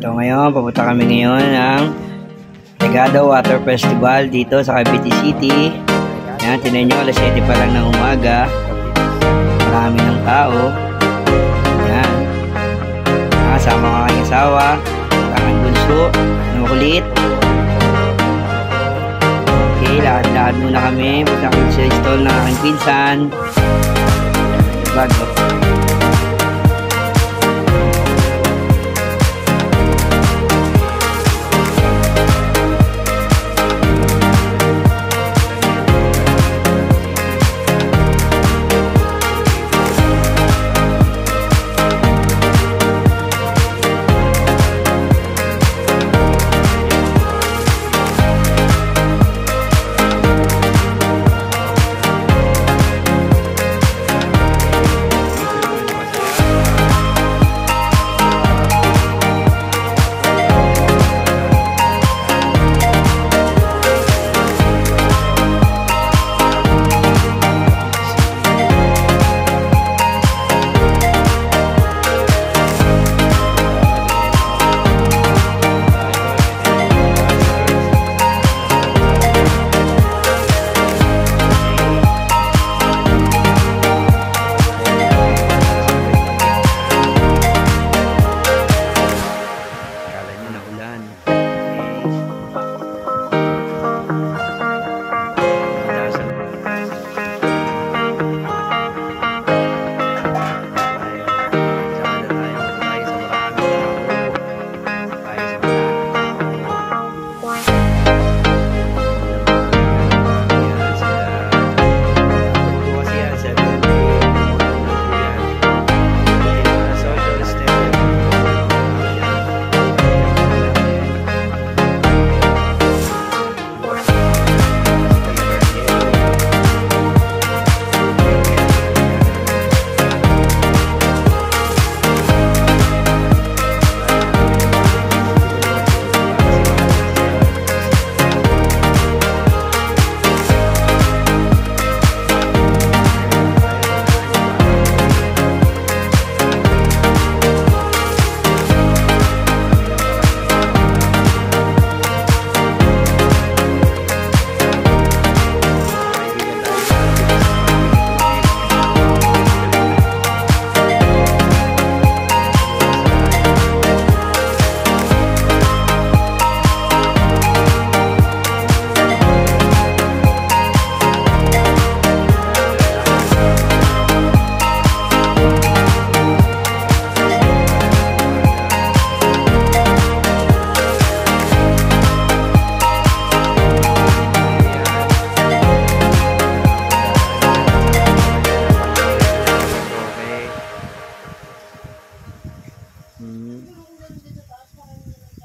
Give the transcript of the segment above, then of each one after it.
Ito ngayon, pupunta kami ngayon ng Legado Water Festival dito sa Cavite City. Yan, tinan nyo, alas 7 pa lang ng umaga. Marami ng tao. Yan. Kasama ko aking asawa, aking bunso, na makulit. Okay, lahat-lahat muna kami. Punta kami sa stall ng aking pinsan. Bago.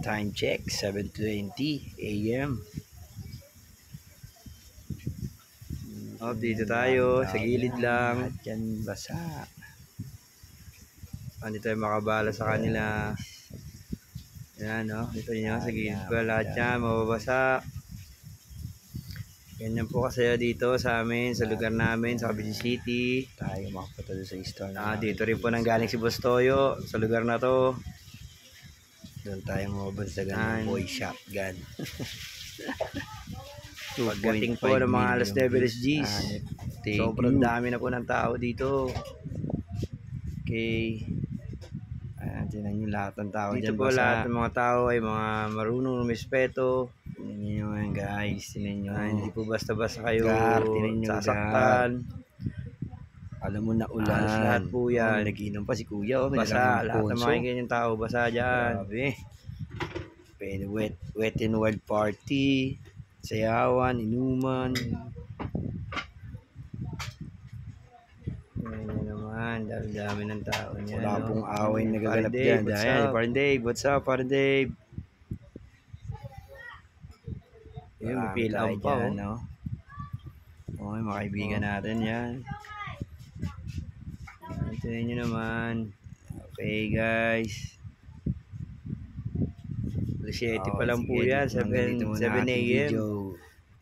Time check, 7:20 AM. Dito tayo, sa gilid lang. Diyan basa. Hindi tayo makabala sa kanila. Yan, no? Ito nyo, sa gilid pa. Lahat yan, mababasa. Ganyan po kasi dito sa amin, sa lugar namin, sa Cavite City. Tayo makapunta doon sa store na. Dito rin po nanggaling si Boss Toyo, sa lugar na to. Doon tayo mababansagan ng boy shotgun. Pagdating po ng mga alas 9 G's. Sobrang dami na po ng tao dito. Okay. Ayan, tinan nyo lahat ng tao dito dyan. Dito po lahat ng mga tao ay mga marunong respeto. Tinan nyo yan guys. Tinan nyo. Hindi po basta-basta kayo sasaktan. Alam mo na ulan. Lahat po yan. Nag-inom pa si kuya. Basa. Lahat ng mga ganyan tao. Basa dyan. Pwede wet and wild party. Sayawan. Inuman. Ayan naman. Dami ng tao niya. Wala pong away nagaganap dyan. Parang Dave. What's up? Parang Dave. Yung pilang pa. Okay, mga kaibigan natin yan. Tignan nyo naman. Okay guys. 7 pa lang po yan. 7 AM.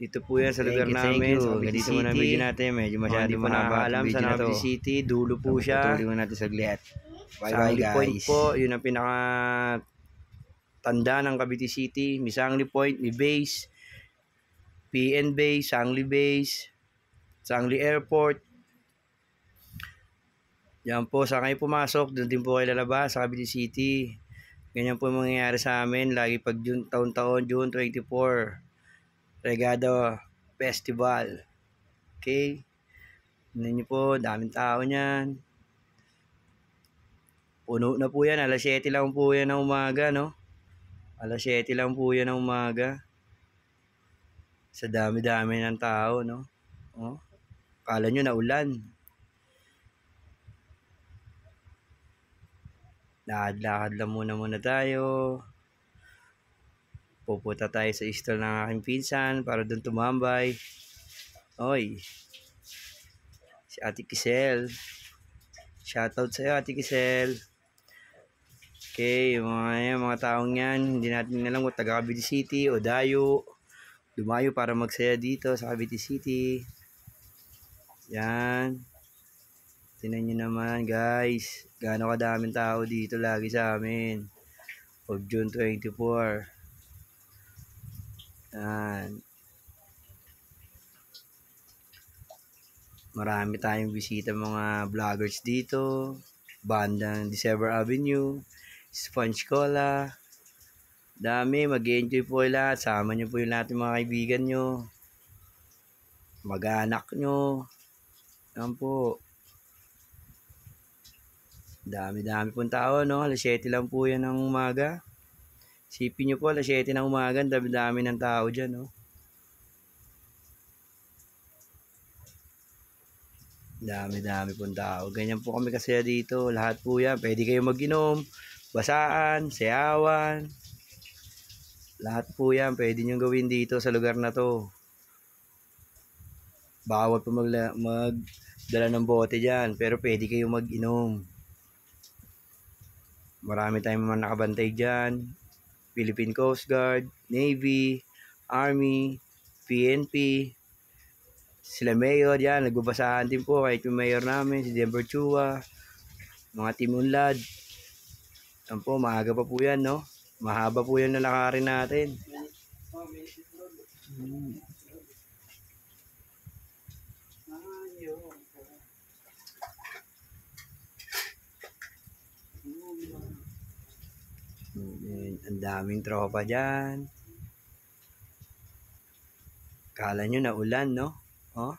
Dito po yan sa lugar namin. Sa Cavite City. Muna video natin. Medyo masyado po nakakaalam sa Cavite City. Dulo po siya. Tuloy natin saglit. Bye bye guys. Point po. Yun ang pinaka tanda ng Cavite City, may Sangli Point, may base, PN Base, Sangli Base, Sangli Airport. Yan po, saan kayo pumasok, doon din po kayo lalabas sa Cavite City. Ganyan po mangyayari sa amin, lagi pag taon-taon, June 24, Regado Festival. Okay? Tignan nyo po, daming tao niyan. Puno na po yan, alas 7 lang po yan ng umaga, no? Alas 7 lang po yan ng umaga. Sa dami-dami ng tao, no? Oh, kala nyo na ulan. Lakad-lakad lang muna tayo. Pupunta tayo sa store ng aking pinsan para doon tumambay. Oy, si Ate Kisel. Shoutout sa'yo, Ate Kisel. Okay, mga taong yan, hindi natin alam kung taga Cavite City o dayo. Dumayo para magsaya dito sa Cavite City. Yan. Tingnan nyo naman guys, gaano kadaming tao dito lagi sa amin. Of June 24. Yan. Marami tayong bisita mga vloggers dito. Bandang December Avenue, Sponge Cola. Dami, mag-enjoy po lahat. Sama nyo po yung lahat ng mga kaibigan nyo. Mag-anak nyo. Yan po. Dami pong tao, no? Alas 7 lang po yan ng umaga. Sipin nyo po, alas 7 ng umaga, dami ng tao dyan, no? Dami pong tao. Ganyan po kami kasi dito. Lahat po yan. Pwede kayo mag-inom, basaan, sayawan. Lahat po yan. Pwede nyo gawin dito sa lugar na to. Bawal po magdala ng bote dyan. Pero pwede kayo mag-inom. Marami tayong mga nakabantay dyan. Philippine Coast Guard, Navy, Army, PNP. Sila mayor yan, nagbabasahan din po kahit yung mayor namin, si Denver Chua, mga Team Unlad. Yan po, maaga pa po yan, no? Mahaba po yan na lakarin natin. Ang daming tropa dyan. Kala nyo na ulan, no? Oh?